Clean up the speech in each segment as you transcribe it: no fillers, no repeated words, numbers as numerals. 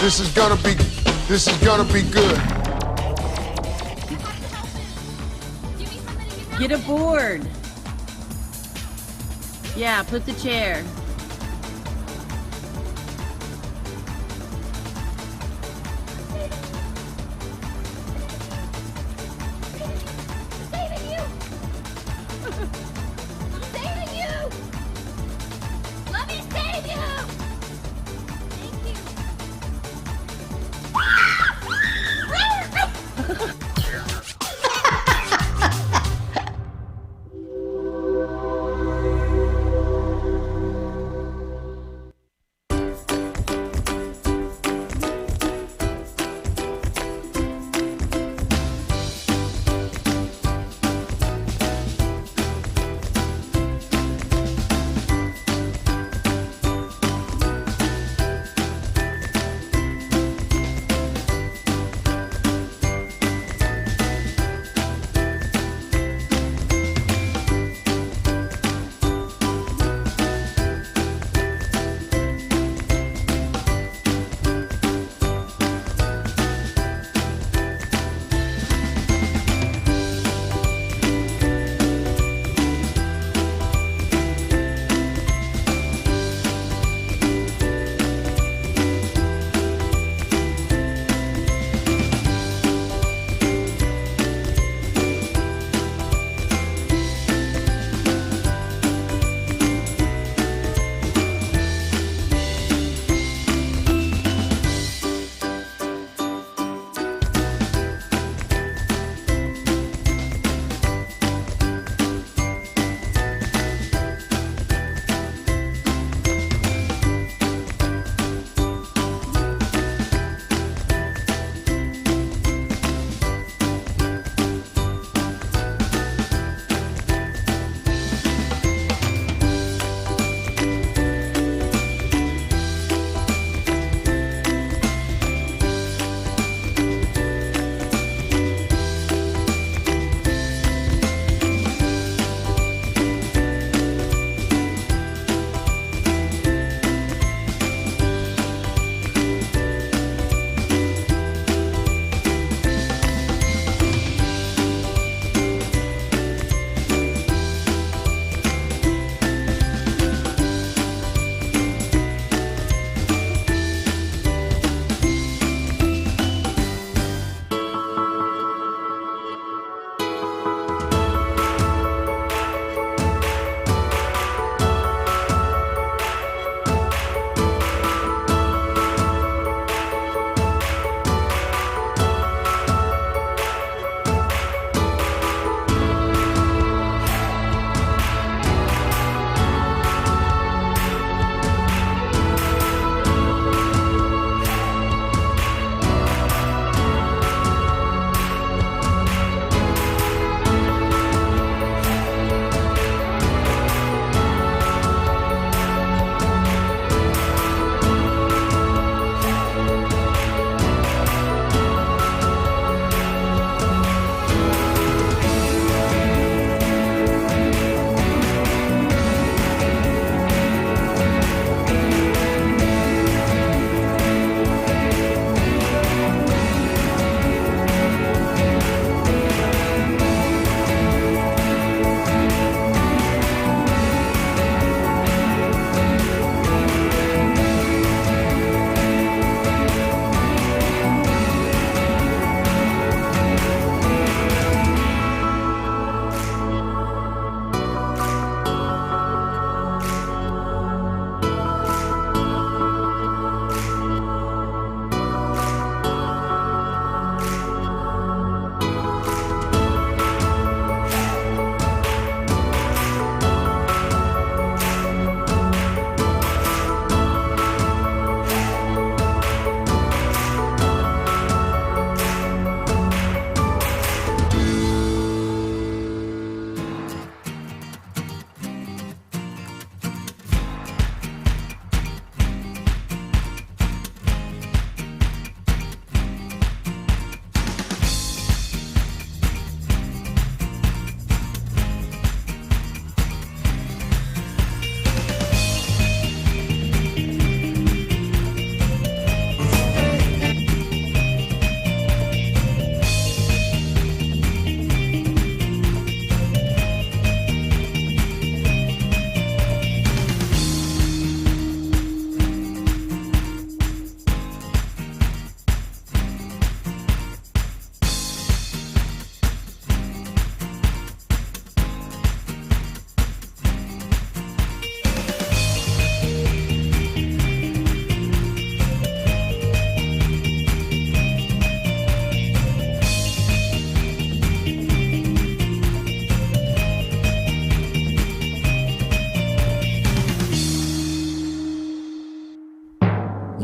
This is gonna be good. Get a board. Yeah, put the chair.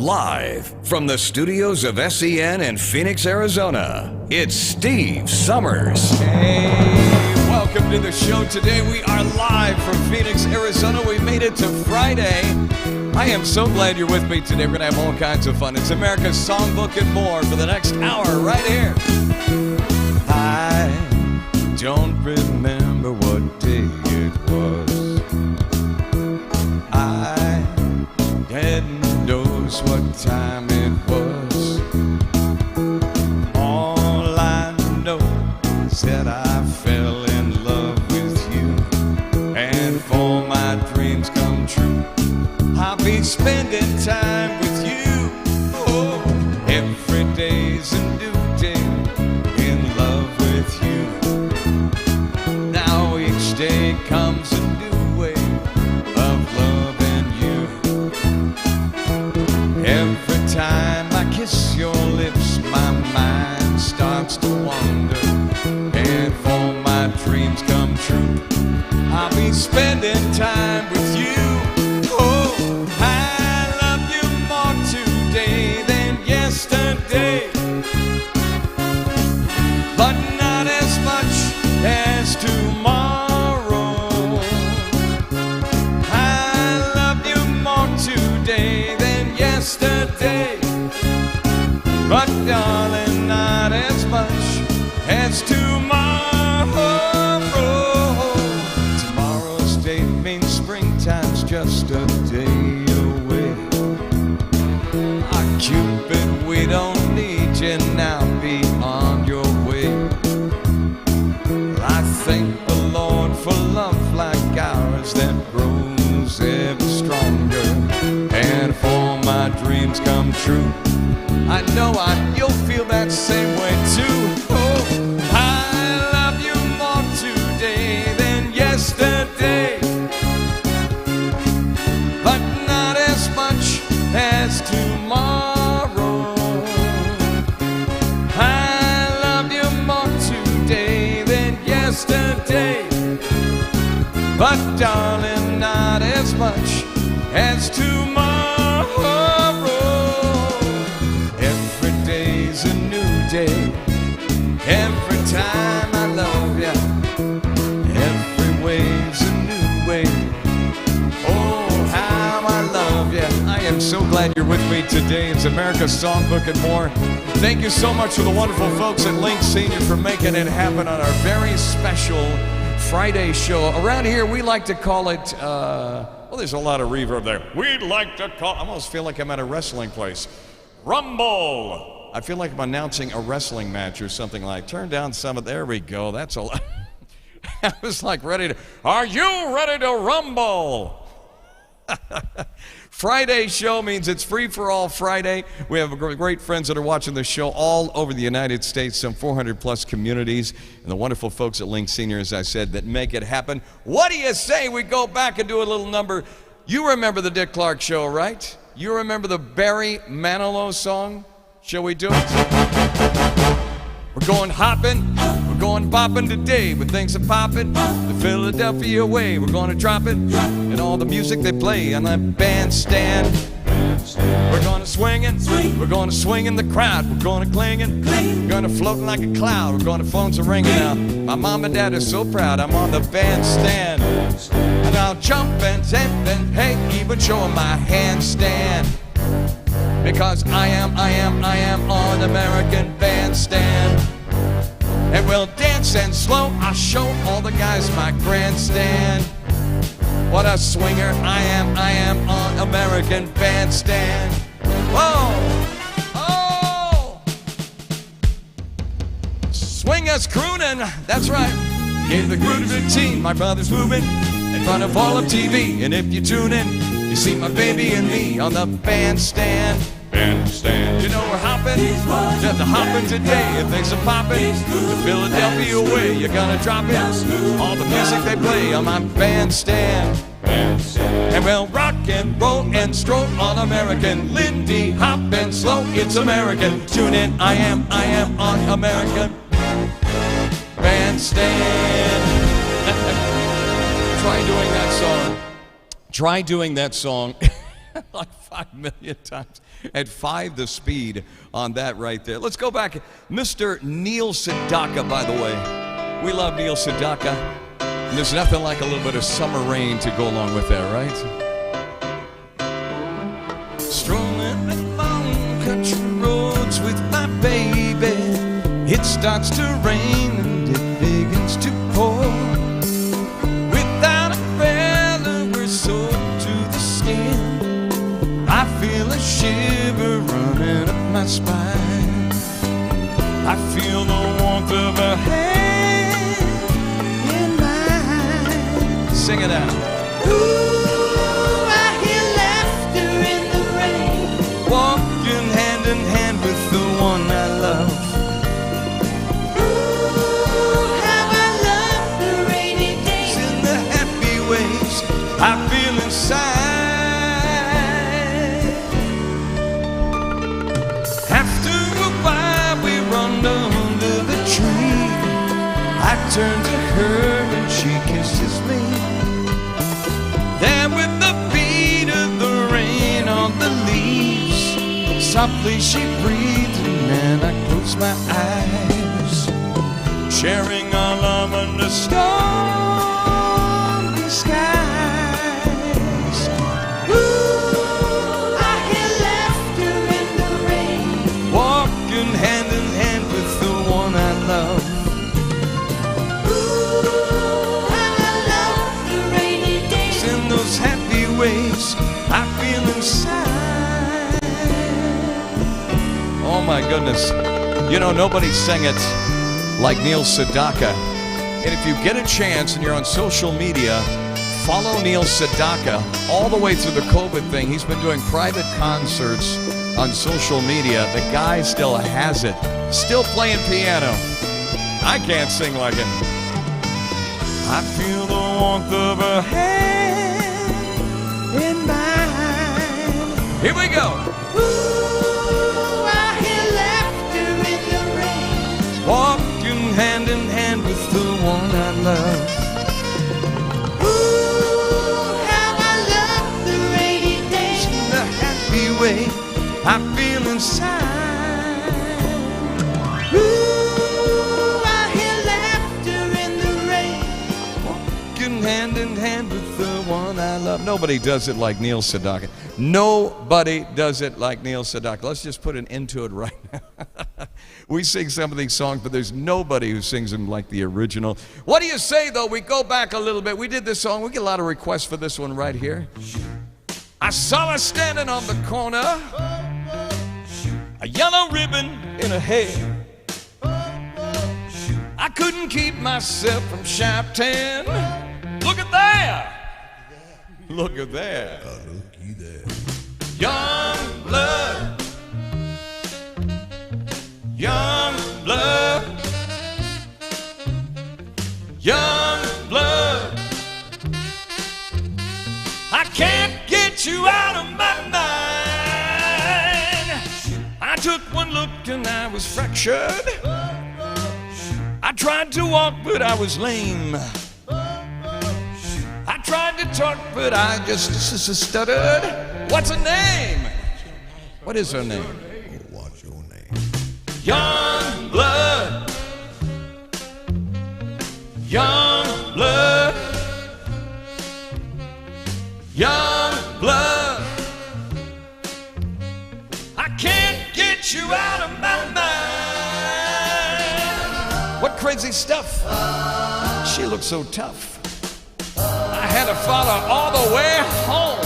Live from the studios of SEN in Phoenix, Arizona, it's Steve Summers. Hey, welcome to the show. Today we are live from Phoenix, Arizona. We made it to Friday. I am so glad you're with me today. We're going to have all kinds of fun. It's America's Songbook and more for the next hour right here. I don't remember what day it was. I hadn't knows what time it was. All I know is that I fell in love with you, and for my dreams come true, I'll be spending time with you. Oh, every day's a new day in love with you. Now each day comes a new way of loving you. Every time I kiss your lips, my mind starts to wander, and for my dreams come true, I'll be spending time with you. Oh, I love you more today than yesterday, but not as much as tomorrow. I love you more today than yesterday, but darling, not as much as tomorrow. Tomorrow's date means springtime's just a day away. Ah, Cupid, we don't need you now, be on your way. I thank the Lord for love like ours that grows ever stronger, and for my dreams come true, I know you'll feel that same way too. Oh, I love you more today than yesterday, but not as much as tomorrow. I love you more today than yesterday, but darling, not as much as tomorrow. Every day's a new day. Every time I love you, every way's a new way. Oh, how I love you. I am so glad you're with me today. It's America's Songbook and more. Thank you so much to the wonderful folks at Link Senior for making it happen on our very special Friday show. Around here, we like to call it, well, there's a lot of reverb there. We'd like to call, I almost feel like I'm at a wrestling place. Rumble. I feel like I'm announcing a wrestling match or something like. Turn down some of, there we go. That's a lot. I was like ready to, are you ready to rumble? Friday show means it's free for all Friday. We have great friends that are watching the show all over the United States, some 400 plus communities, and the wonderful folks at Link Senior, as I said, that make it happen. What do you say we go back and do a little number? You remember the Dick Clark show, right? You remember the Barry Manilow song? Shall we do it? We're going hopping, we're going bopping today, but things are popping the Philadelphia way. We're going to drop it, and all the music they play on that bandstand. We're going to swingin', we're going to swing in the crowd. We're going to clingin', we're going to floating like a cloud. We're going to phones are ringing out. My mom and dad are so proud I'm on the bandstand. And I'll jump and zip and hey, even showing my handstand. Because I am on American Bandstand. And we'll dance and slow, I'll show all the guys my grandstand. What a swinger, I am on American Bandstand. Whoa, oh! Swingers crooning, that's right. Gave the groove to the team, my brother's moving in front of all of TV. And if you tune in, you see my baby and me on the bandstand. Bandstand. You know we're hopping, just hopping today. If things are popping, the Philadelphia way, you're gonna drop it. All the music they play on my bandstand. And we'll rock and roll and stroll on American. Lindy, hop and slow, it's American. Tune in, I am on American Bandstand. Try doing that song. Try doing that song Like 5 million times. At 5 the speed on that right there. Let's go back. Mr. Neil Sedaka, by the way. We love Neil Sedaka. And there's nothing like a little bit of summer rain to go along with that, right? Strolling along country roads with my baby. It starts to rain and it begins to pour. Without umbrella, we're soaked to the skin. I feel a shiver running up my spine. I feel the warmth of her hand in mine. Sing it out. Ooh, I hear laughter in the rain. Walking hand in hand with the one I love. Ooh, how I love the rainy days and the happy ways I feel inside. After a while we run under the tree. I turn to her and she kisses me. There with the beat of the rain on the leaves, softly she breathes and then I close my eyes, sharing our love under stormy skies. Ooh, I hear laughter in the rain, walking hand in hand with the one I love. Ooh, how I love the rainy days and those happy ways I feel inside. Oh my goodness. You know, nobody sang it like Neil Sedaka. And if you get a chance and you're on social media, follow Neil Sedaka all the way through the COVID thing. He's been doing private concerts on social media. The guy still has it. Still playing piano. I can't sing like him. I feel the warmth of her hand in mine. Here we go. Ooh, I hear laughter in the rain, walking hand in hand with the one I love. Ooh, how I love the rainy days and the happy way I feel inside. Ooh, I hear laughter in the rain, walking hand in hand with the one I love. Nobody does it like Neil Sedaka. Nobody does it like Neil Sedaka. Let's just put an end to it right now. We sing some of these songs, but there's nobody who sings them like the original. What do you say, though? We go back a little bit. We did this song. We get a lot of requests for this one right here. I saw her standing on the corner, a yellow ribbon in her hair. I couldn't keep myself from shouting, look at there! Look at there. Looky there. Young blood. Young blood. Young blood. I can't get you out of my mind. I took one look and I was fractured. I tried to walk but I was lame. I tried to talk but I just stuttered. What's her name? What is her name? What's your name? Young blood. Young blood. Young blood. I can't get you out of my mind. What crazy stuff. She looks so tough. I had to follow all the way home.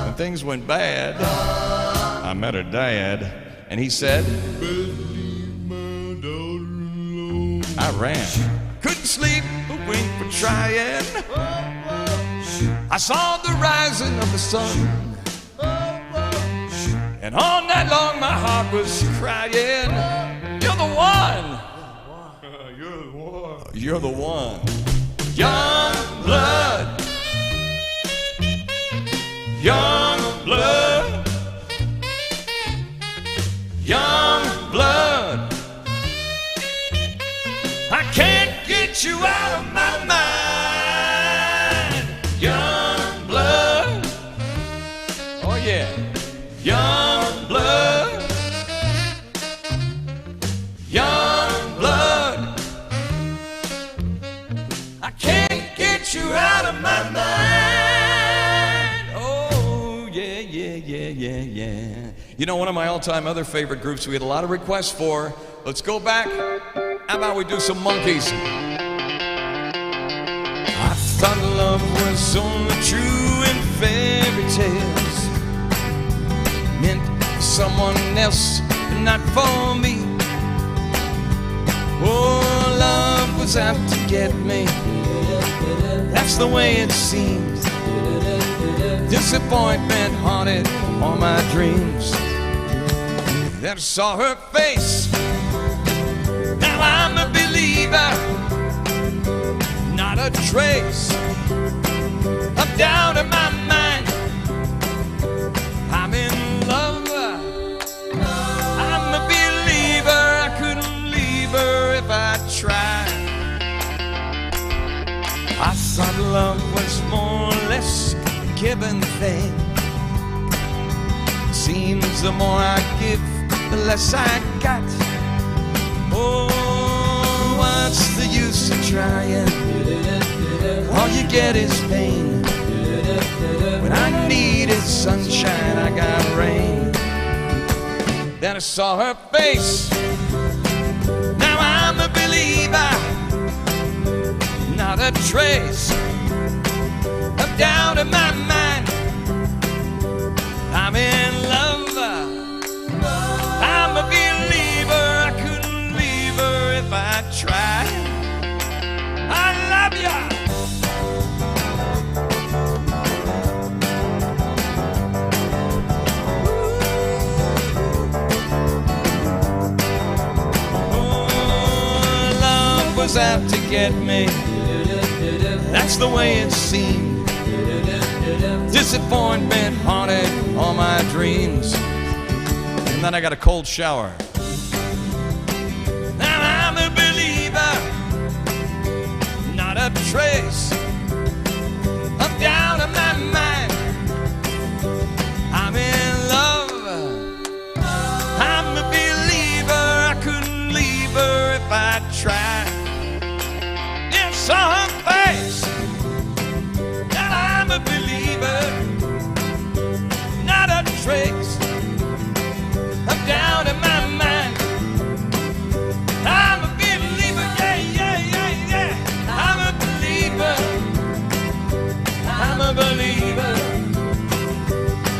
When things went bad, I met her dad, and he said, I ran. Couldn't sleep a wink for trying. I saw the rising of the sun, and all night long my heart was crying. You're the one. You're the one. You're the one. Young blood. Young blood. Young blood. I can't get you out of my mind. Young blood. You know, one of my all-time other favorite groups we had a lot of requests for. Let's go back. How about we do some Monkeys? I thought love was only true in fairy tales, meant for someone else, but not for me. Oh, love was out to get me. That's the way it seems. Disappointment haunted all my dreams. Then I saw her face. Now I'm a believer. Not a trace of doubt in my mind. I'm in love. I'm a believer. I couldn't leave her if I tried. I thought love was more or less a given thing. Seems the more I give, the less I got. Oh, what's the use of trying? All you get is pain. When I needed sunshine, I got rain. Then I saw her face. Now I'm a believer. Not a trace of doubt in my mind. I'm in love. I'm a believer. I couldn't leave her if I tried. I love ya. Oh, love was out to get me. That's the way it seemed. Disappointment haunted all my dreams. And then I got a cold shower. Now I'm a believer. Not a trace of doubt in my mind. I'm in love. I'm a believer. I couldn't leave her if I tried. Yeah, saw her face. Now I'm a believer. Not a trace of doubt in my mind. I'm a believer, yeah, yeah, yeah, yeah. I'm a believer. I'm a believer.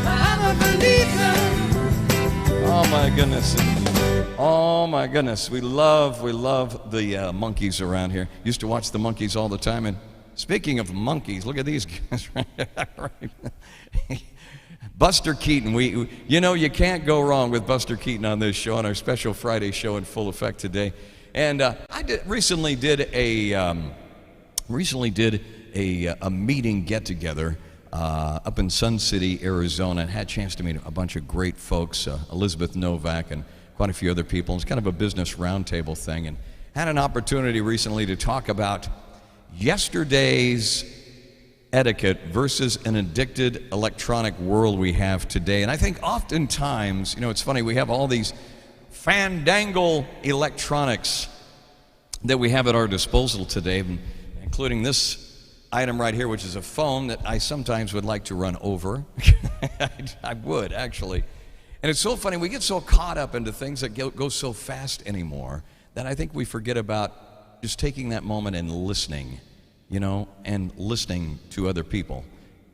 I'm a believer. Oh my goodness. Oh my goodness. We love the Monkeys around here. Used to watch the Monkeys all the time. And speaking of monkeys, look at these guys right. Buster Keaton, you know you can't go wrong with Buster Keaton on this show, on our special Friday show in full effect today. And I recently did a meeting get-together up in Sun City, Arizona, and had a chance to meet a bunch of great folks, Elizabeth Novak and quite a few other people. It's kind of a business roundtable thing, and had an opportunity recently to talk about yesterday's etiquette versus an addicted electronic world we have today. And I think oftentimes, you know, it's funny, we have all these fandangle electronics that we have at our disposal today, including this item right here, which is a phone that I sometimes would like to run over. I would, actually. And it's so funny, we get so caught up into things that go so fast anymore that I think we forget about just taking that moment and listening, you know, and listening to other people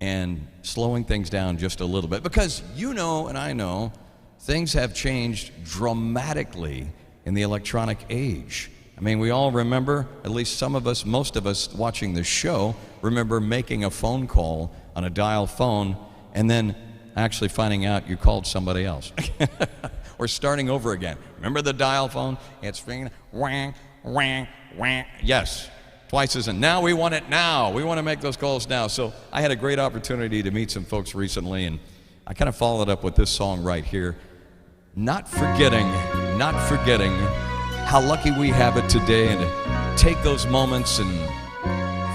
and slowing things down just a little bit. Because you know and I know things have changed dramatically in the electronic age. I mean, we all remember, at least some of us, most of us watching the show, remember making a phone call on a dial phone and then actually finding out you called somebody else. Or starting over again. Remember the dial phone? It's ringing, wang, wang, wang. Yes. Twice as in. Now we want it now. We want to make those calls now. So I had a great opportunity to meet some folks recently, and I kind of followed up with this song right here. Not forgetting how lucky we have it today, and to take those moments and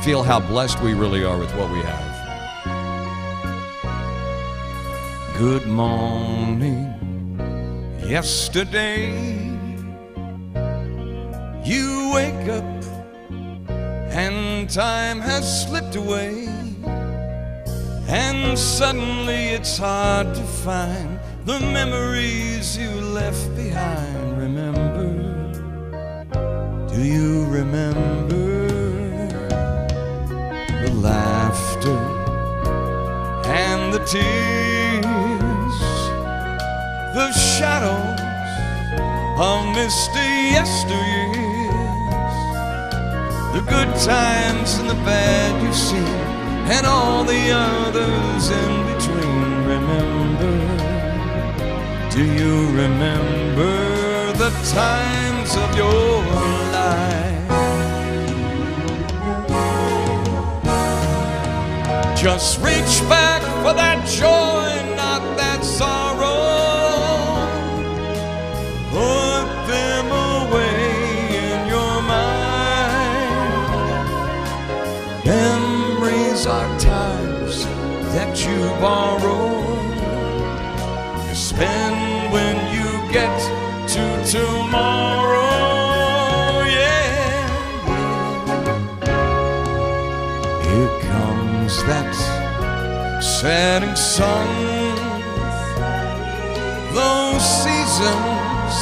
feel how blessed we really are with what we have. Good morning. Yesterday, you wake up and time has slipped away, and suddenly it's hard to find the memories you left behind. Remember, do you remember the laughter and the tears, the shadows of misty yesteryears, the good times and the bad you've seen, and all the others in between. Remember, do you remember the times of your life? Just reach back for that joy, not that sorrow. Put them away in your mind. Memories are times that you borrow to spend when you get to tomorrow. Yeah. Here comes that setting sun. Those seasons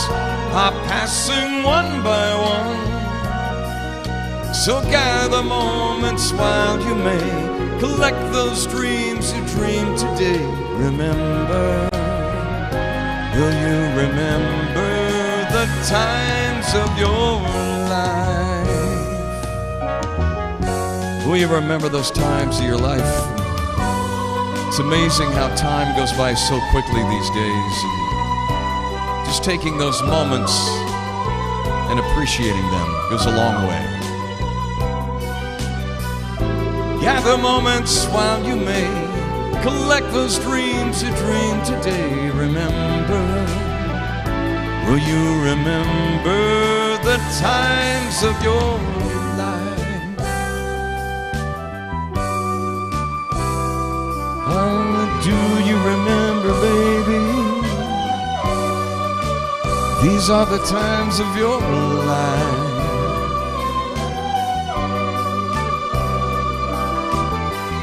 are passing one by one. So gather moments while you may. Collect those dreams you dreamed today. Remember, will you remember the times of your life? Will you remember those times of your life? It's amazing how time goes by so quickly these days. And just taking those moments and appreciating them goes a long way. Gather moments while you may. Collect those dreams you dreamed today. Remember, will you remember the times of your life? Oh, do you remember, baby? These are the times of your life.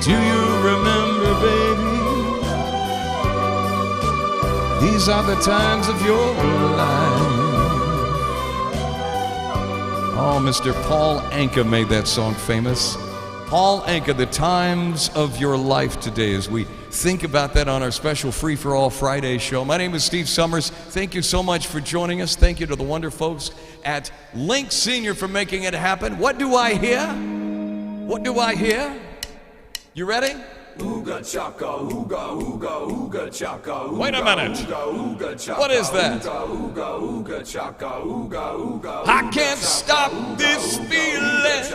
Do you remember, baby? These are the times of your life. Oh, Mr. Paul Anka made that song famous. Paul Anka, the times of your life today, as we think about that on our special Free for All Friday show. My name is Steve Summers. Thank you so much for joining us. Thank you to the wonderful folks at Link Senior for making it happen. What do I hear? What do I hear? You ready? Ooga chaka, ooga, ooga, ooga chaka. Wait a minute. What is that? I can't stop this feeling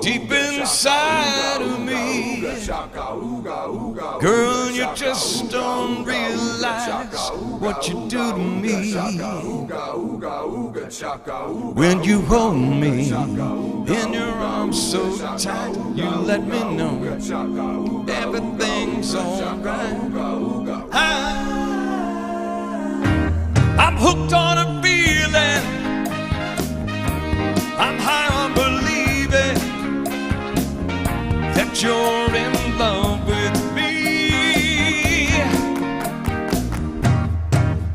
deep inside of me. Girl, you just don't realize what you do to me. When you hold me in your arms so tight, you let me know everything's alright. I'm hooked on a feeling. I'm high on believing that you're in love with me.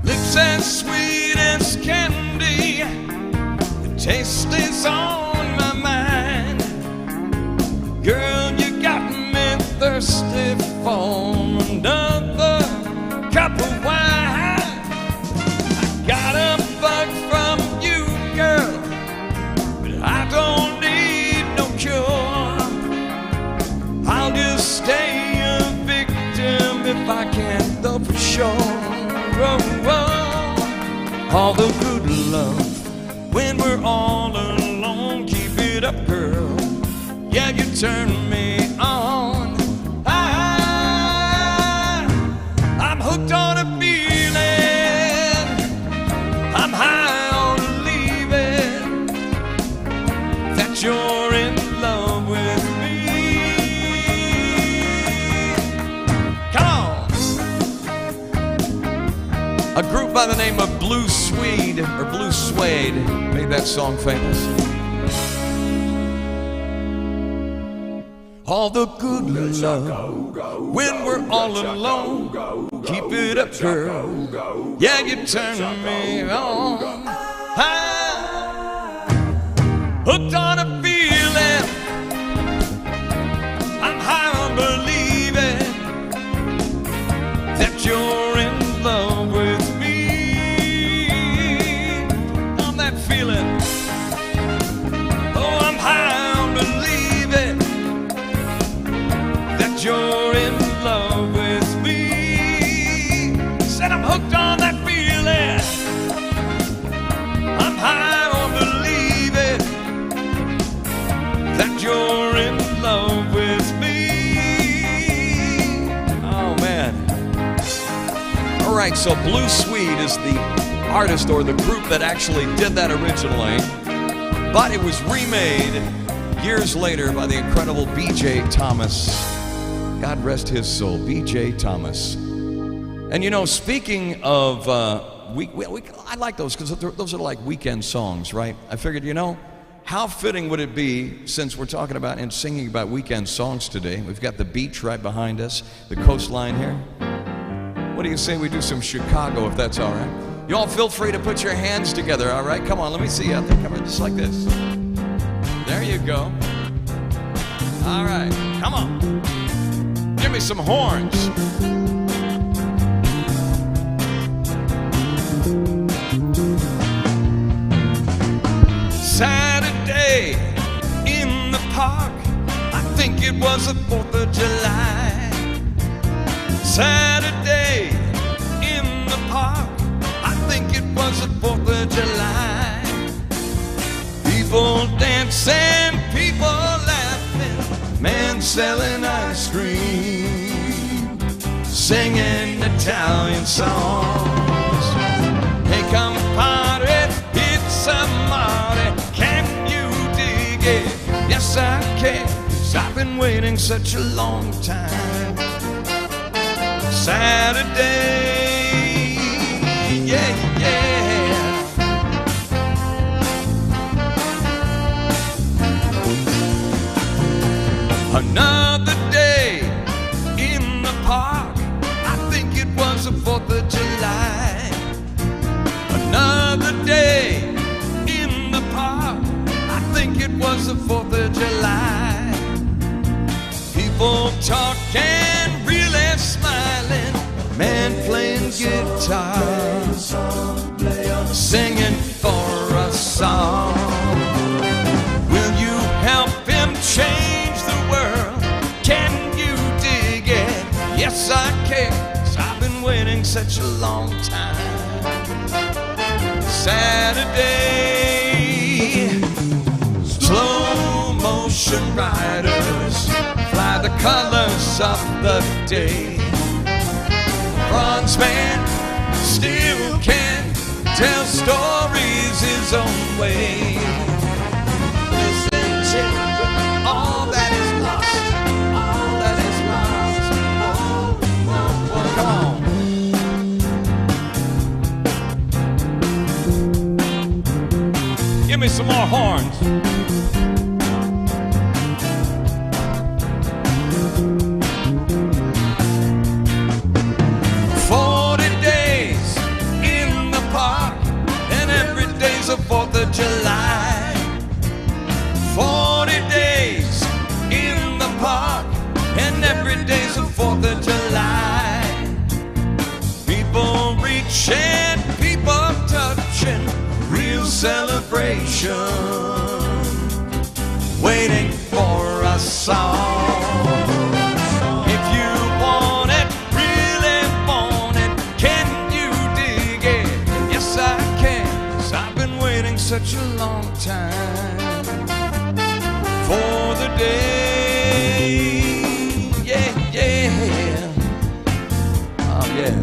Lips as sweet as candy, the taste is on my mind. Girl, you got me thirsty for another cup of wine. I got a bug from you, girl, but I don't need no cure. I'll just stay a victim if I can't know for sure. Oh, oh. All the good love when we're all alone. Keep it up, girl. Yeah, you turn me on. I'm hooked on a feeling. I'm high on believing that you're in love with me. Come on. A group by the name of Blue Suede made that song famous. all the good love. When we're all alone, keep it up, girl. Yeah, you turn me on. Hooked on a feeling, I'm high on believing that you're in love with me. On that feeling, oh, I'm high on believing that you're in love with me. Said I'm hooked on that feeling, I'm high on believing that you're in love with me. Oh man. All right, so Blue Swede is the artist or the group that actually did that originally, but it was remade years later by the incredible B.J. Thomas. God rest his soul, B.J. Thomas. And you know, speaking of, I like those because those are like weekend songs, right? I figured, you know, how fitting would it be, since we're talking about and singing about weekend songs today? We've got the beach right behind us, the coastline here. What do you say we do some Chicago, if that's all right? You all feel free to put your hands together, all right? Come on, let me see you out there. Come on, just like this. There you go. All right, come on. Give me some horns. Saturday in the park, I think it was the 4th of July. Saturday in the park, I think it was the 4th of July. People dancing, people laughing, man selling ice cream, singing Italian songs. Hey, come party, it's a Marty, can you dig it? Yes, I can, 'cause I've been waiting such a long time. Saturday, yeah, yeah. Another day in the park, I think it was the 4th of July. Another day in the park, I think it was the 4th of July. People talking, really smiling, man playing guitar, singing for a song. Will you help him change the world? Can you dig it? Yes, I can, 'cause I've been waiting such a long time. Saturday, slow motion riders fly the colors of the day. Bronze man still can tell stories his own way. Listen, children, all that is lost, all that is lost. Whoa, whoa, whoa, come on. Give me some more horns. The 4th of July, 40 days in the park, and every day's the 4th of July. People reaching, people touching, real celebration, waiting for a song. If you want it, really want it, can you dig it? Yes, I can. I've been waiting such a long time for the day. Yeah, yeah. Oh, yeah.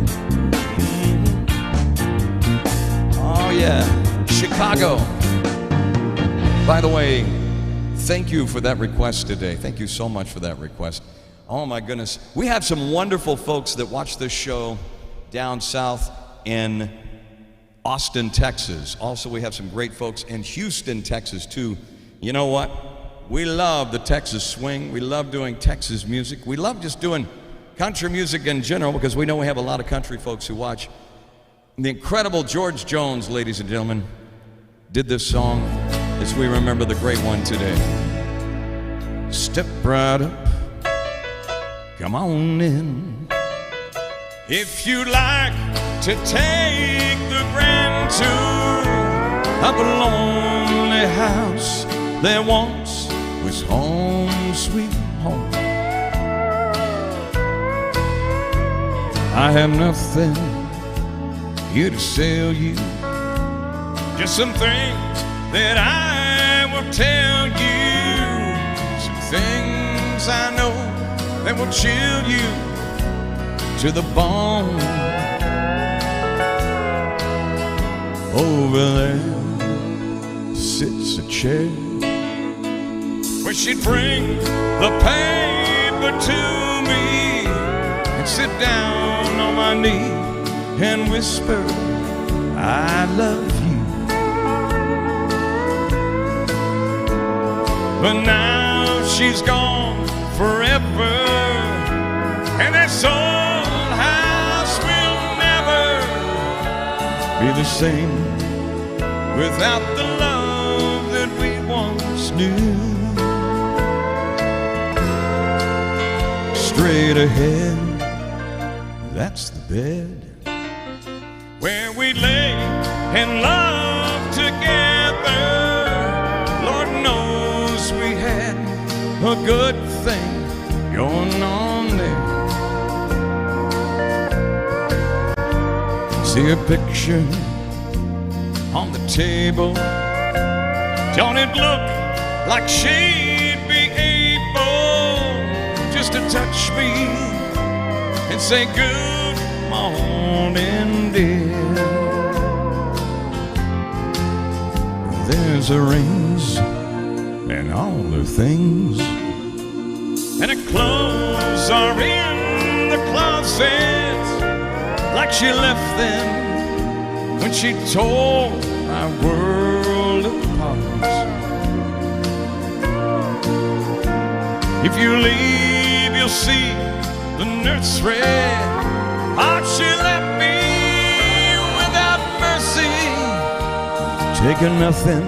Oh, yeah. Chicago. By the way, thank you for that request today. Thank you so much for that request. Oh, my goodness. We have some wonderful folks that watch this show down south in Austin, Texas. Also, we have some great folks in Houston, Texas, too. You know what? we love the Texas swing. We love doing Texas music. We love just doing country music in general because we know we have a lot of country folks who watch. The incredible George Jones, ladies and gentlemen, did this song as we remember the great one today. Step right up, come on in. If you'd like to take the grand tour of a lonely house that once was home sweet home, I have nothing here to sell you, just some things that I will tell you, some things I know that will chill you to the bone. Over there sits a chair where she'd bring the paper to me and sit down on my knee and whisper, I love you. But now she's gone forever, and this old house will never be the same without the love that we once knew. Straight ahead, that's the bed where we lay and love together. Lord knows we had a good thing going on there. See a picture on the table, don't it look like she'd be able just to touch me and say good morning, dear? There's her rings and all her things, and her clothes are in the closet like she left them when she tore my world apart. If you leave, you'll see the nursery. How she left me without mercy, taking nothing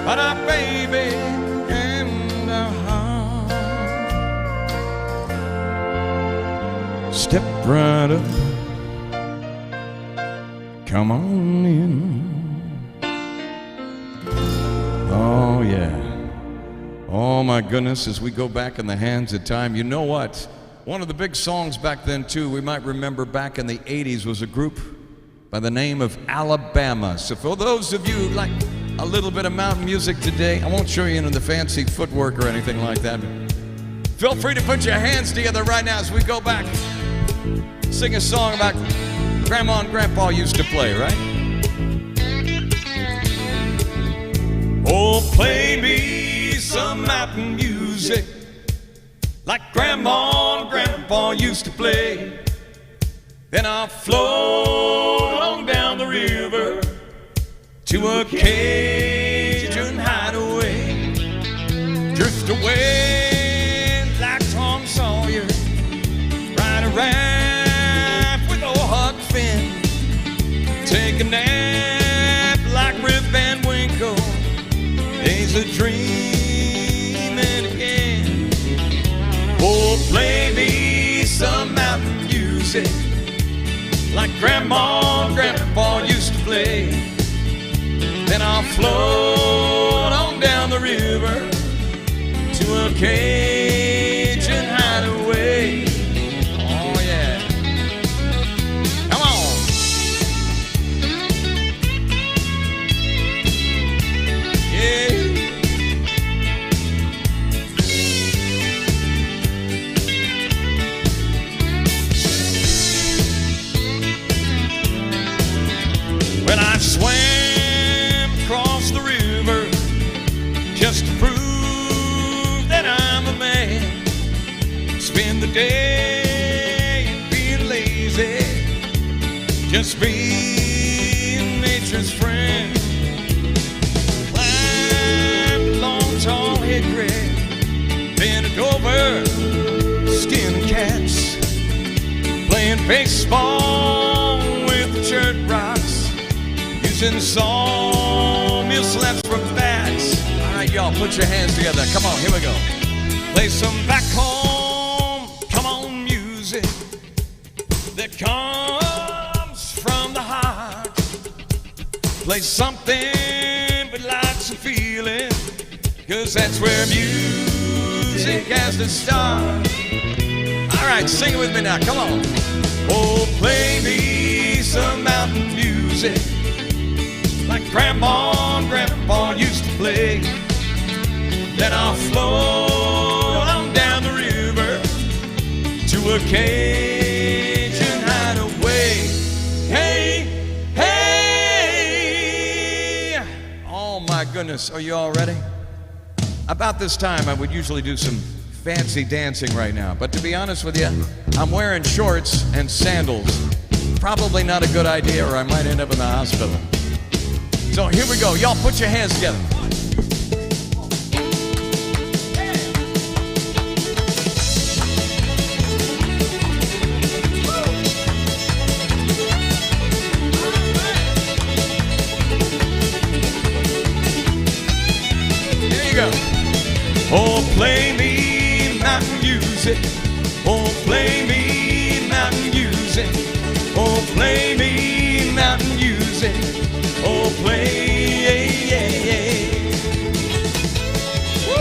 but a baby and a heart. Step right up, come on in. Oh yeah. Oh my goodness, as we go back in the hands of time, you know what? One of the big songs back then too, we might remember back in the 80s, was a group by the name of Alabama. So for those of you who like a little bit of mountain music today, I won't show you into the fancy footwork or anything like that. Feel free to put your hands together right now as we go back. Sing a song about Grandma and Grandpa used to play, right? Oh, play me some mountain music like Grandma and Grandpa used to play. Then I'll float along down the river to a Cajun hideaway. Drift away like Tom Sawyer, ride a raft with old Huck Finn, take a nap like Rip Van Winkle, days of dreaming again. Oh, play me some mountain music like Grandma and Grandpa used to play. Then I'll float on down the river to a Cajun hideaway. Oh yeah. Come on. Yeah. Well, I swam across the river just to prove that I'm a man. Spend the day and being lazy, just being nature's friend. Climbed long, tall Baseball with the church rocks. Using sawmill slaps for bats. All right, y'all, put your hands together. Come on, here we go. Play some back home, come on music that comes from the heart. Play something with lots of feeling, 'cause that's where music has to start. All right, sing it with me now, come on. Oh, play me some mountain music like Grandma and Grandpa used to play. Then I'll float on down the river to a Cajun hideaway. Hey, hey! Oh my goodness, are you all ready? About this time, I would usually do some fancy dancing right now, but to be honest with you, I'm wearing shorts and sandals. Probably not a good idea, or I might end up in the hospital. So here we go. Y'all put your hands together. There you go. Oh, play me mountain music. Oh, play me mountain music. Oh, play me mountain music. Oh, play, yeah, yeah, yeah. Woo!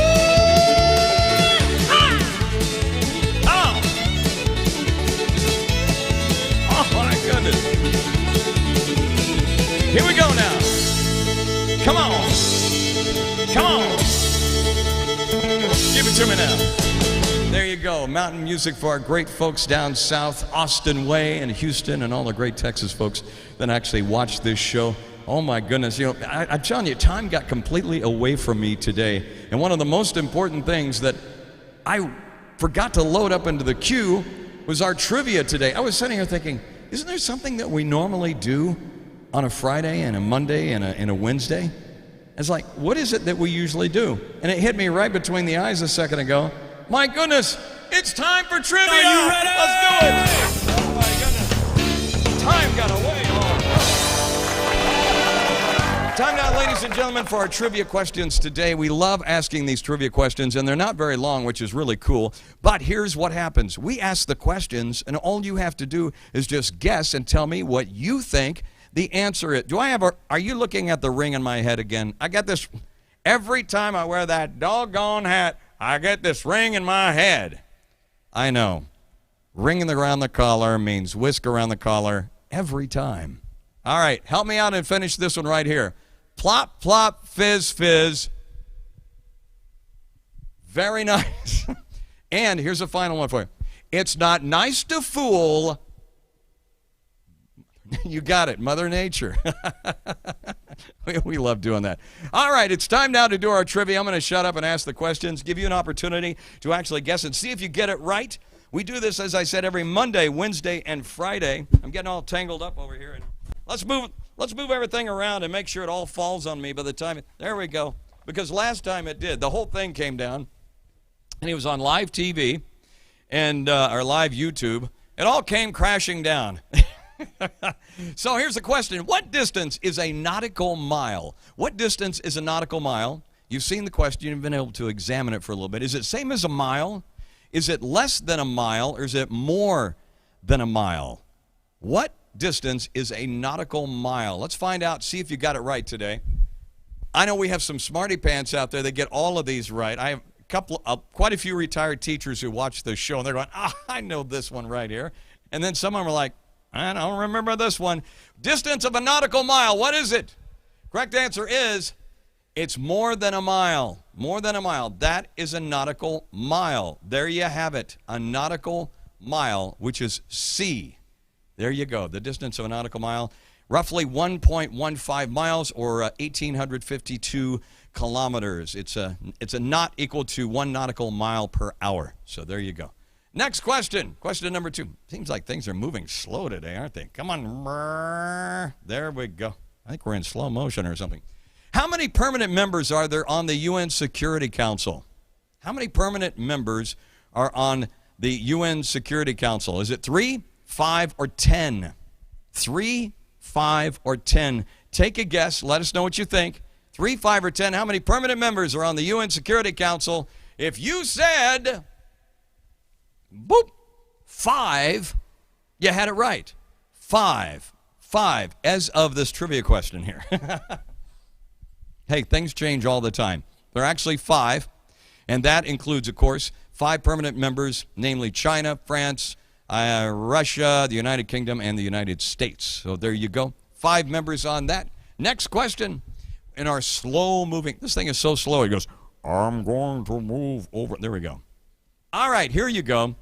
Ah! Oh, my goodness. Here we go now. Come on. Come on. Give it to me now. There you go. Mountain music for our great folks down south, Austin Way and Houston, and all the great Texas folks that actually watch this show. Oh my goodness, you know, I'm telling you, time got completely away from me today. And one of the most important things that I forgot to load up into the queue was our trivia today. I was sitting here thinking, isn't there something that we normally do on a Friday and a Monday and a Wednesday? It's like, what is it that we usually do? And it hit me right between the eyes a second ago. My goodness, it's time for trivia! Are you ready? Let's do it! Oh my goodness. Time got away. Time now, ladies and gentlemen, for our trivia questions today. We love asking these trivia questions, and they're not very long, which is really cool. But here's what happens. We ask the questions, and all you have to do is just guess and tell me what you think the answer is. Are you looking at the ring in my head again? I got this, every time I wear that doggone hat, I get this ring in my head. I know. Ring around the collar means whisk around the collar every time. All right, help me out and finish this one right here. Plop, plop, fizz, fizz. Very nice. And here's a final one for you. It's not nice to fool. You got it, Mother Nature. We love doing that. All right, it's time now to do our trivia. I'm going to shut up and ask the questions, give you an opportunity to actually guess and see if you get it right. We do this, as I said, every Monday, Wednesday, and Friday. I'm getting all tangled up over here. Let's move everything around and make sure it all falls on me by the time. There we go. Because last time it did. The whole thing came down, and it was on live TV and or live YouTube. It all came crashing down. So here's the question. What distance is a nautical mile? What distance is a nautical mile? You've seen the question. You've been able to examine it for a little bit. Is it same as a mile? Is it less than a mile, or is it more than a mile? What distance is a nautical mile? Let's find out, see if you got it right today. I know we have some smarty pants out there that get all of these right. I have quite a few retired teachers who watch this show, and they're going, I know this one right here. And then some of them are like, I don't remember this one. Distance of a nautical mile, what is it? Correct answer is, it's more than a mile. More than a mile. That is a nautical mile. There you have it. A nautical mile, which is C. There you go. The distance of a nautical mile, roughly 1.15 miles, or 1,852 kilometers. It's a knot equal to 1 nautical mile per hour. So there you go. Next question. Question number 2. Seems like things are moving slow today, aren't they? Come on. There we go. I think we're in slow motion or something. How many permanent members are there on the UN Security Council? How many permanent members are on the UN Security Council? Is it 3, 5, or 10? 3, 5, or 10? Take a guess. Let us know what you think. 3, 5, or 10. How many permanent members are on the UN Security Council? If you said, boop, 5, you had it right. 5. 5, as of this trivia question here. Hey, things change all the time. There are actually 5, and that includes, of course, 5 permanent members, namely China, France, Russia, the United Kingdom, and the United States. So there you go. 5 members on that. Next question. In our slow-moving, this thing is so slow, it goes, I'm going to move over. There we go. All right, here you go.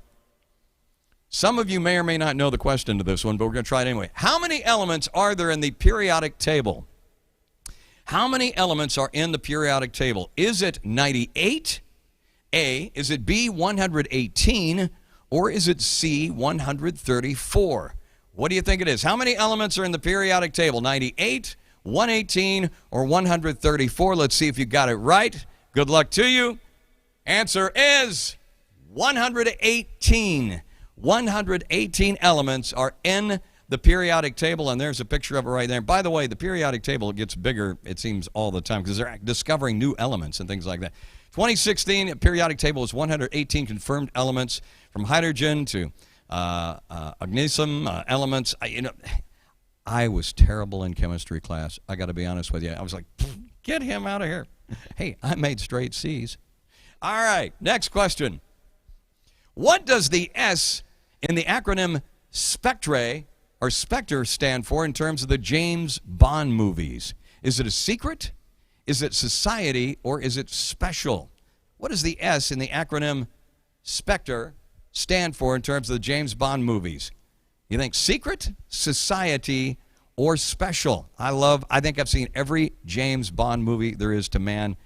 Some of you may or may not know the question to this one, but we're going to try it anyway. How many elements are there in the periodic table? How many elements are in the periodic table? Is it 98? A. Is it B, 118? Or is it C, 134? What do you think it is? How many elements are in the periodic table? 98, 118, or 134? Let's see if you got it right. Good luck to you. Answer is 118. 118 elements are in the periodic table, and there's a picture of it right there. By the way, the periodic table gets bigger, it seems, all the time because they're discovering new elements and things like that. 2016 periodic table is 118 confirmed elements, from hydrogen to magnesium elements. I was terrible in chemistry class. I got to be honest with you. I was like, get him out of here. Hey, I made straight C's. All right, next question. What does the S in the acronym SPECTRE or Spectre stand for in terms of the James Bond movies? Is it a secret? Is it society? Or is it special? What does the S in the acronym Spectre stand for in terms of the James Bond movies? You think secret, society, or special? I think I've seen every James Bond movie there is to man.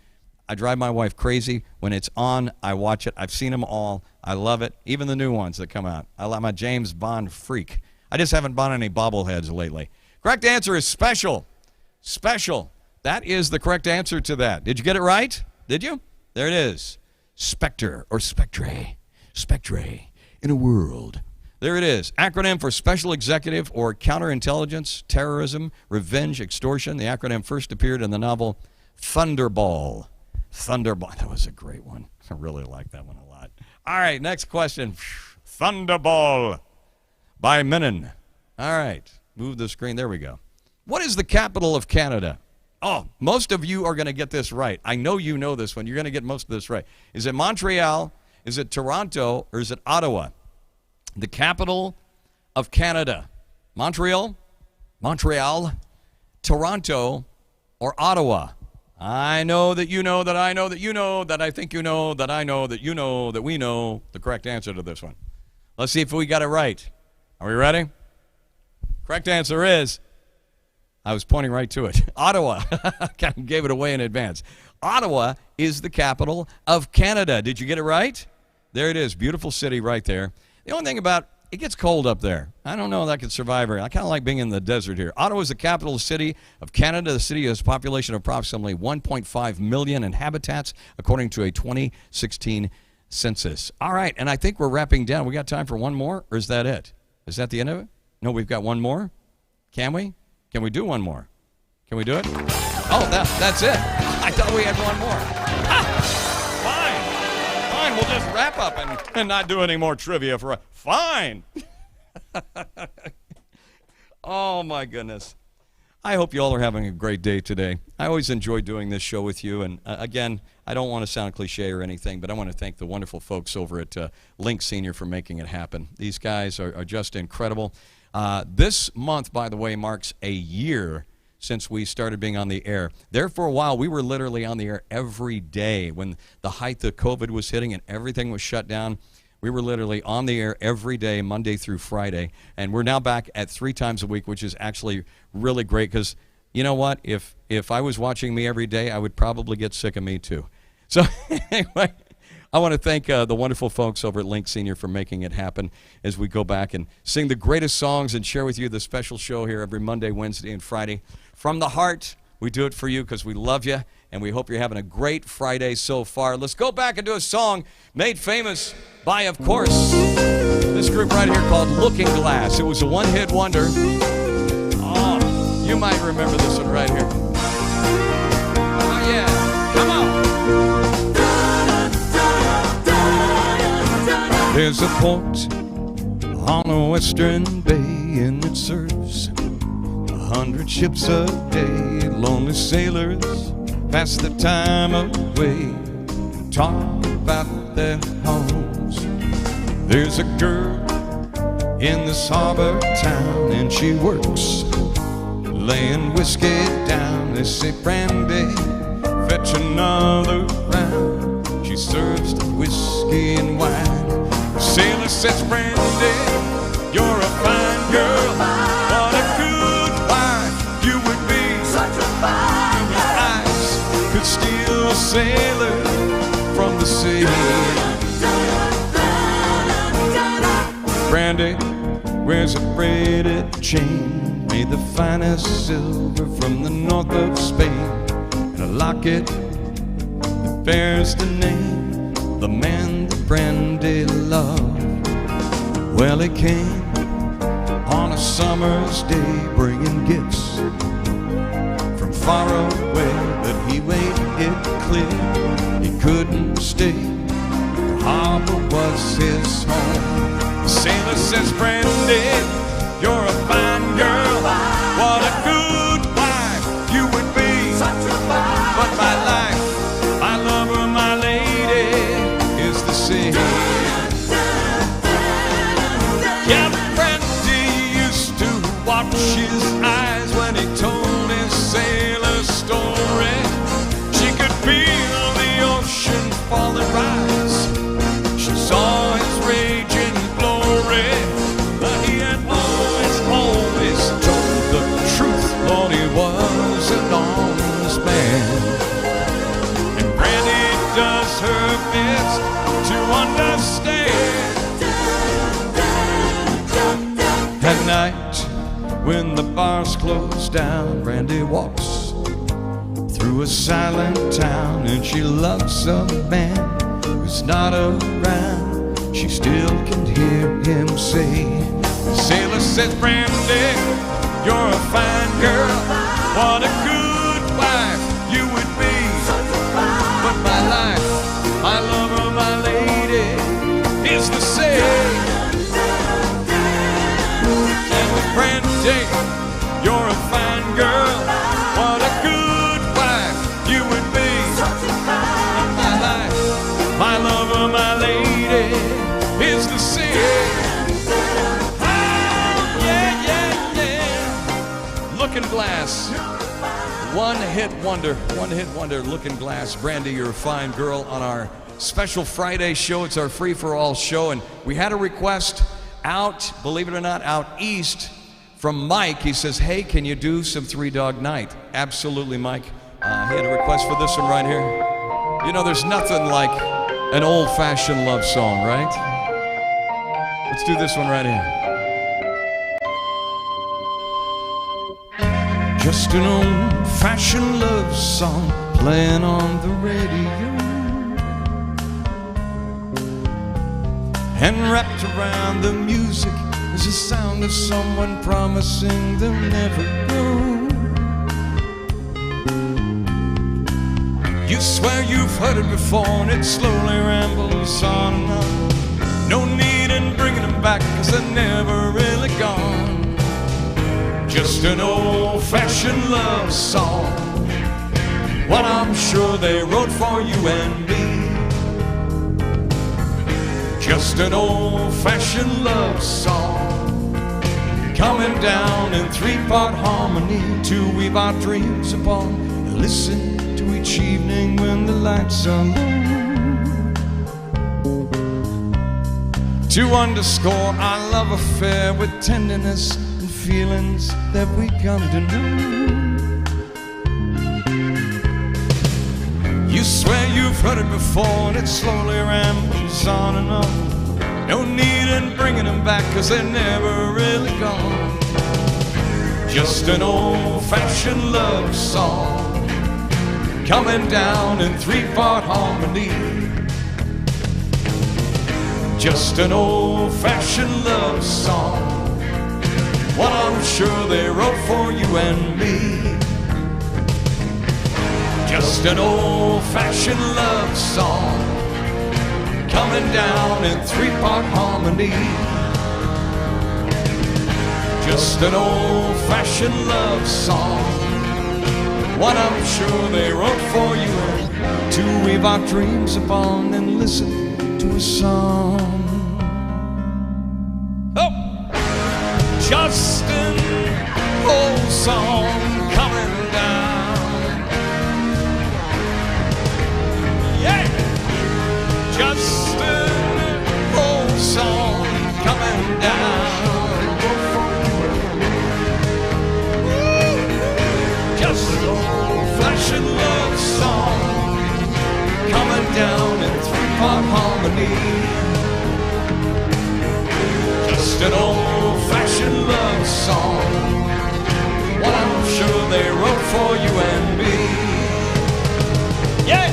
I drive my wife crazy. When it's on, I watch it. I've seen them all. I love it. Even the new ones that come out. I'm a James Bond freak. I just haven't bought any bobbleheads lately. Correct answer is special. Special. That is the correct answer to that. Did you get it right? Did you? There it is. Spectre or Spectre. Spectre in a world. There it is. Acronym for Special Executive or Counterintelligence, Terrorism, Revenge, Extortion. The acronym first appeared in the novel Thunderball. Thunderball. That was a great one. I really like that one a lot. All right, next question. Thunderball by Menon. All right, move the screen. There we go. What is the capital of Canada? Oh, most of you are going to get this right. I know you know this one. You're going to get most of this right. Is it Montreal? Is it Toronto? Or is it Ottawa? The capital of Canada. Montreal, Toronto, or Ottawa? I know that you know that I know that you know that I think you know that I know that you know that we know the correct answer to this one. Let's see if we got it right. Are we ready? Correct answer is, I was pointing right to it, Ottawa. Kind of gave it away in advance. Ottawa is the capital of Canada. Did you get it right? There it is. Beautiful city right there. The only thing about it gets cold up there. I don't know if I could survive here. I kind of like being in the desert here. Ottawa is the capital city of Canada. The city has a population of approximately 1.5 million inhabitants, according to a 2016 census. All right, and I think we're wrapping down. We got time for one more, or is that it? Is that the end of it? No, we've got one more. Can we? Can we do one more? Can we do it? Oh, that's it. I thought we had one more. Fine, we'll just wrap up and not do any more trivia for fine. Oh my goodness. I hope you all are having a great day today. I always enjoy doing this show with you, and again, I don't want to sound cliche or anything, but I want to thank the wonderful folks over at Link Senior for making it happen. These guys are just incredible. This month, by the way, marks a year since we started being on the air. There for a while, we were literally on the air every day when the height of COVID was hitting and everything was shut down. We were literally on the air every day, Monday through Friday, and we're now back at 3 times a week, which is actually really great because, you know what, if I was watching me every day, I would probably get sick of me too. So anyway, I want to thank the wonderful folks over at Link Senior for making it happen as we go back and sing the greatest songs and share with you the special show here every Monday, Wednesday, and Friday. From the heart, We do it for you because we love you, and we hope you're having a great Friday so far. Let's go back and do a song made famous by, of course, this group right here called Looking Glass. It was a one-hit wonder. Oh, you might remember this one right here. Oh, yeah. Come on. There's a port on a western bay, and it serves 100 ships a day. Lonely sailors pass the time away, talk about their homes. There's a girl in this harbor town, and she works laying whiskey down. They say, Brandy, fetch another round. She serves the whiskey and wine. The sailor says, Brandy, you're a fine girl. What a good wife you would be. Such a fine girl. Your eyes could steal a sailor from the sea. Brandy wears a braided chain made the finest silver from the north of Spain, and a locket that bears the name of the man that Brandy loved. Well, he came on a summer's day bringing gifts from far away, but he made it clear he couldn't stay. The harbor was his home. The sailor says, Brandy, you're a fine girl. What a good wife you would be. But my life, my lover, my lady is the sea. Yeah, Brandy used to watch his eyes when he told his sailor story. She could feel the ocean fall and rise. She saw his raging glory, but he had always told the truth. Lord, he was an honest man, and Brandy does her best to understand. At night, when the bars close down, Brandy walks through a silent town, and she loves a man who's not around. She still can hear him say, the sailor says, Brandy, you're a fine girl. What a good wife you would be. But my life, my lover, my lady is the same. Brandy, you're a fine girl. What a good wife you would be. My life, my lover, my lady is the same. Oh, yeah, yeah, yeah. Looking Glass. One hit wonder, Looking Glass. Brandy, you're a fine girl on our special Friday show. It's our free-for-all show, and we had a request out, believe it or not, out east from Mike. He says, hey, can you do some Three Dog Night? Absolutely, Mike. He had a request for this one right here. You know, there's nothing like an old-fashioned love song, right? Let's do this one right here. Just an old-fashioned love song playing on the radio, and wrapped around the music is the sound of someone promising they'll never go. You swear you've heard it before, and it slowly rambles on and on. No need in bringing them back, 'cause they're never really gone. Just an old-fashioned love song, one I'm sure they wrote for you and me. Just an old-fashioned love song, coming down in three-part harmony to weave our dreams upon and listen to each evening when the lights are low, to underscore our love affair with tenderness and feelings that we come to know. You swear you've heard it before, and it slowly rambles on and on. No need in bringing them back, 'cause they're never really gone. Just an old-fashioned love song, coming down in three-part harmony. Just an old-fashioned love song, one I'm sure they wrote for you and me. Just an old-fashioned love song, coming down in three-part harmony. Just an old-fashioned love song, one I'm sure they wrote for you and to weave our dreams upon and listen to a song. Oh! Just an old song coming down. Yeah! Just an old song coming down. Just an old-fashioned love song, coming down in three-part harmony. Just an old-fashioned love song, one I'm sure they wrote for you and me. Yeah!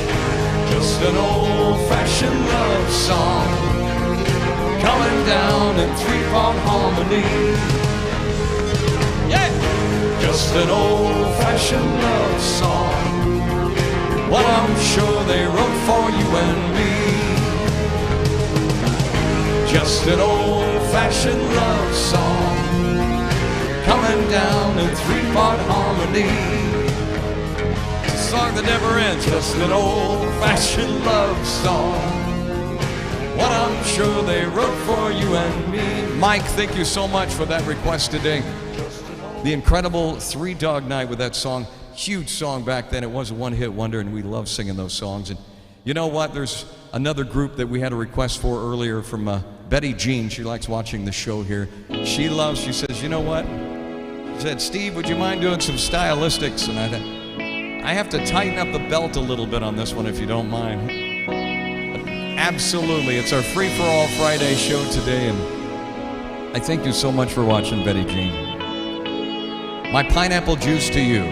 Just an old-fashioned love song, coming down in three-part harmony. Yeah! Just an old-fashioned love song, what I'm sure they wrote for you and me. Just an old-fashioned love song, coming down in three-part harmony. It's a song that never ends. Just an old-fashioned love song, what I'm sure they wrote for you and me. Mike, thank you so much for that request today. The incredible Three Dog Night with that song. Huge song back then. It was a one-hit wonder, and we love singing those songs. And you know what? There's another group that we had a request for earlier from Betty Jean. She likes watching the show here. She says, you know what? She said, Steve, would you mind doing some stylistics? And I have to tighten up the belt a little bit on this one, if you don't mind. But absolutely. It's our free-for-all Friday show today, and I thank you so much for watching, Betty Jean. My pineapple juice to you.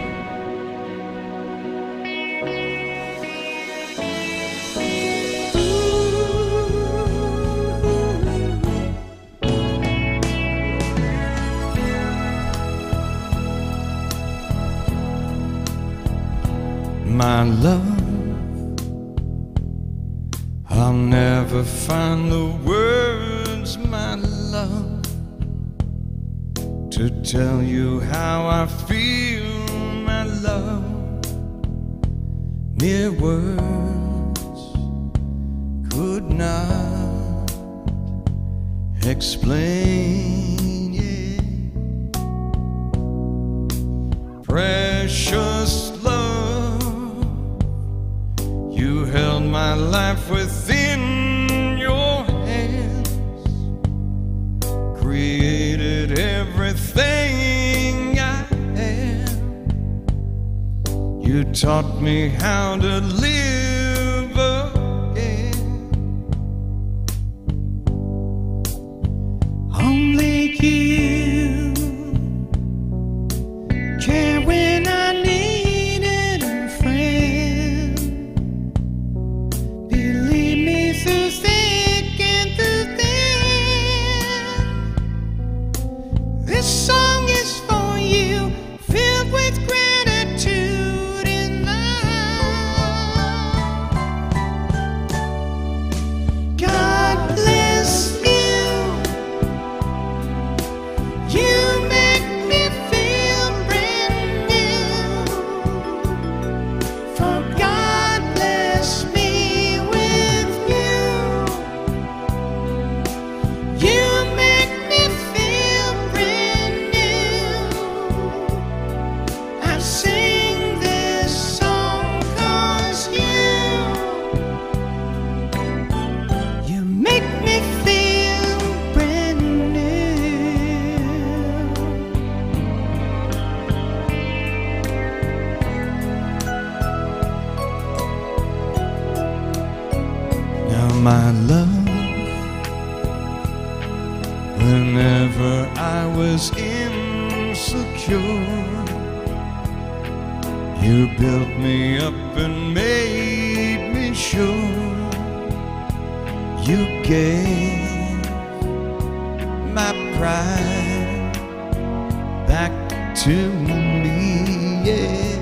My love, I'll never find the words, my love, to tell you how I feel, my love. Mere words could not explain it. Precious love, you held my life within your hands, created everything I am. You taught me how to live again. Only you care when I needed a friend. Believe me through thick and through thin. This song is for you, filled with gratitude and love. God bless you. You make me feel brand new. For God bless me with you. You make me feel brand new. I sing this song 'cause you make me feel brand new. Now my love, whenever I was insecure, sure. You built me up and made me sure. You gave my pride back to me, yeah.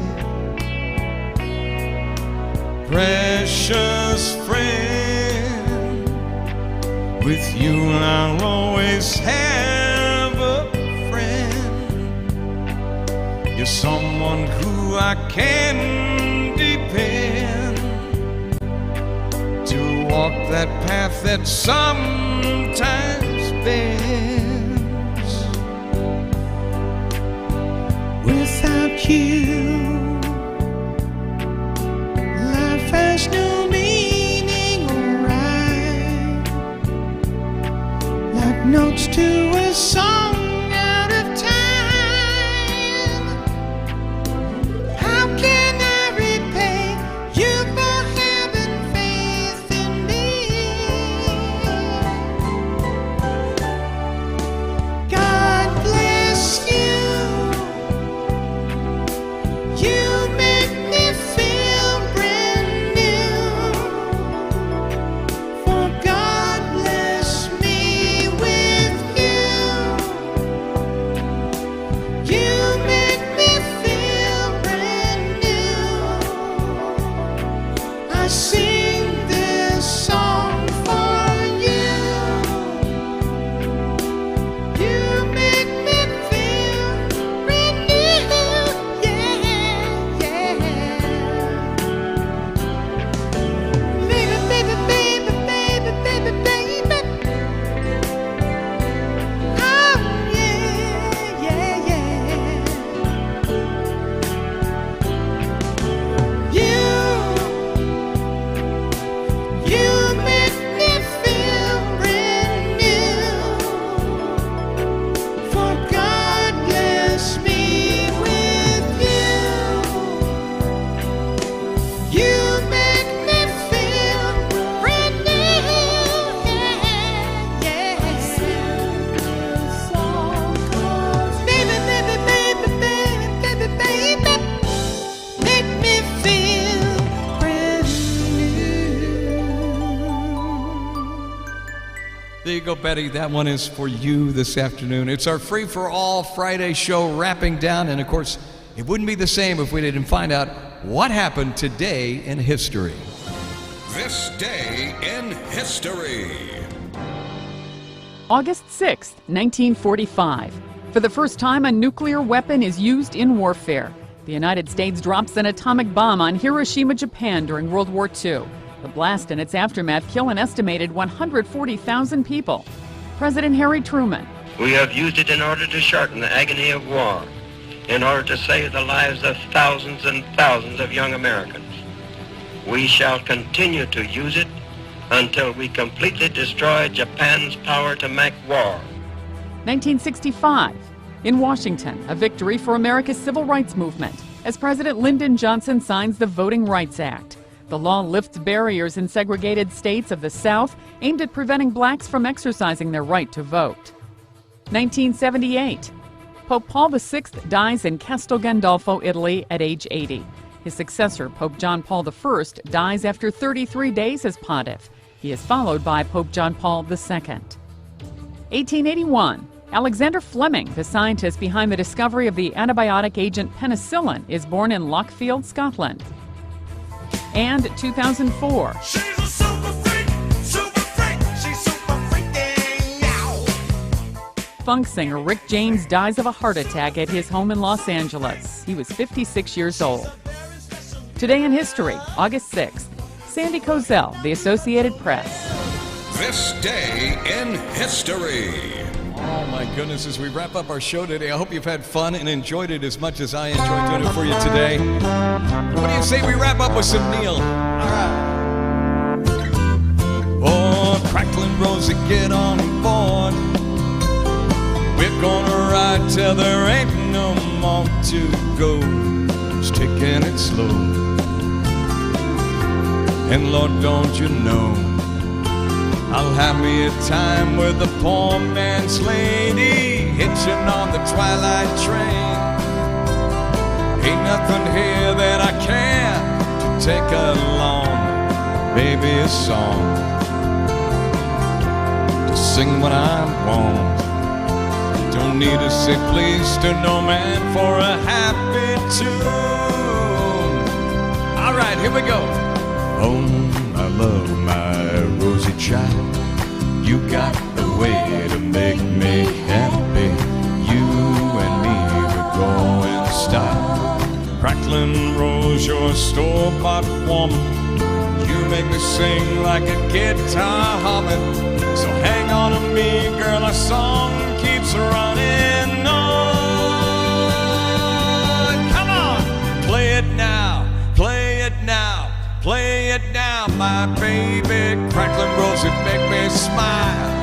Precious friend, with you I'll always have a friend. You're someone who I can depend to walk that path that sometimes bends. Without you, life has no meaning or rhyme, like notes to a song out of time. How can I repay you for having faith in me? God bless you. You make me feel brand new. For God bless me with you. You make me feel brand new. I sing this song for you. You make me feel brand new. Yeah, yeah. Baby, baby, baby, baby, baby, baby. Oh, yeah, yeah, yeah. You make me feel brand new. For God bless me with you. You make me feel brand new. Yeah, yeah. Baby, baby, baby, baby, baby, baby. Make me feel brand new. There you go, Betty. That one is for you this afternoon. It's our Free for All Friday show wrapping down. And of course, it wouldn't be the same if we didn't find out what happened today in history. This day in history. August 6th, 1945. For the first time, a nuclear weapon is used in warfare. The United States drops an atomic bomb on Hiroshima, Japan during World War II. The blast and its aftermath kill an estimated 140,000 people. President Harry Truman. We have used it in order to shorten the agony of war, in order to save the lives of thousands and thousands of young Americans. We shall continue to use it until we completely destroy Japan's power to make war. 1965. In Washington, a victory for America's civil rights movement as President Lyndon Johnson signs the Voting Rights Act. The law lifts barriers in segregated states of the South aimed at preventing blacks from exercising their right to vote. 1978. Pope Paul VI dies in Castel Gandolfo, Italy at age 80. His successor, Pope John Paul I, dies after 33 days as pontiff. He is followed by Pope John Paul II. 1881. Alexander Fleming, the scientist behind the discovery of the antibiotic agent penicillin, is born in Lockfield, Scotland. And 2004. She's a super freak, she's super freaking out. Funk singer Rick James dies of a heart attack at his home in Los Angeles. He was 56 years old. Today in history, August 6th. Sandy Kozel, The Associated Press. This day in history. Oh my goodness, as we wrap up our show today, I hope you've had fun and enjoyed it as much as I enjoyed doing it for you today. What do you say we wrap up with some Neil? All right. Oh, crackling Rosie, get on board. We're gonna ride till there ain't no more to go. Just taking it slow. And Lord, don't you know, I'll have me a time with the poor man's lady, hitching on the twilight train. Ain't nothing here that I can't take along. Maybe a song to sing when I want. Don't need to say please to no man for a happy tune. All right, here we go. Oh, I love my rosy child. You got the way to make me happy. You and me, we're going style. Crackling rose, your store-bought woman. You make me sing like a guitar humming. So hang on to me, girl, our song keeps running on. Come on, play it now, play it now, play it now, my baby. Crackling rose, it make me smile.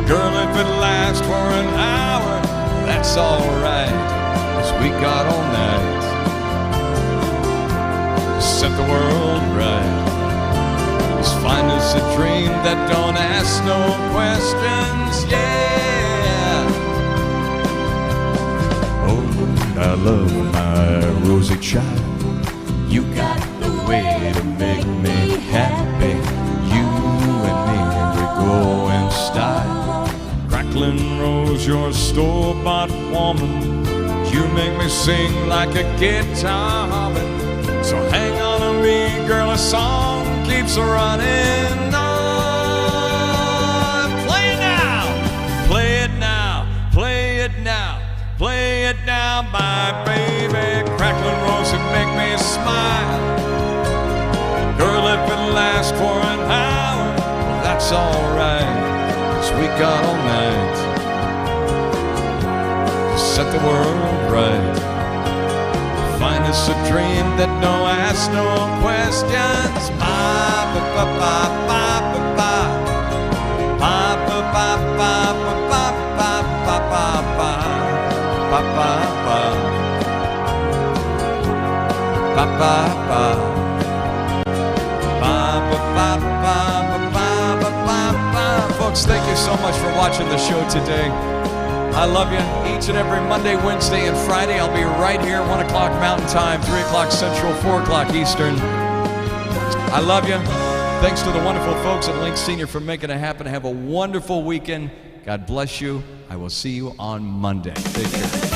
Girl, if it lasts for an hour, that's alright, 'cause we got all night to set the world right. As fine as a dream that don't ask no questions, yeah. Oh, I love my rosy child. You got the way to make me happy. You and me, we go in style. Crackling rose, your store-bought woman. You make me sing like a guitar humming. So hang on to me, girl, a song keeps running on. Play it now, play it now, play it now, play it now, my baby. Crackling rose, it make me smile. Girl, if it lasts for an hour, well, that's alright, 'cause we got all night to set the world right. Find us a dream that no asks no questions. Ba ba ba ba ba ba ba ba ba ba ba ba ba ba ba ba ba ba ba ba. Folks, thank you so much for watching the show today. I love you. Each and every Monday, Wednesday, and Friday, I'll be right here, 1 o'clock Mountain Time, 3 o'clock Central, 4 o'clock Eastern. I love you. Thanks to the wonderful folks at Link Senior for making it happen. Have a wonderful weekend. God bless you. I will see you on Monday. Take care.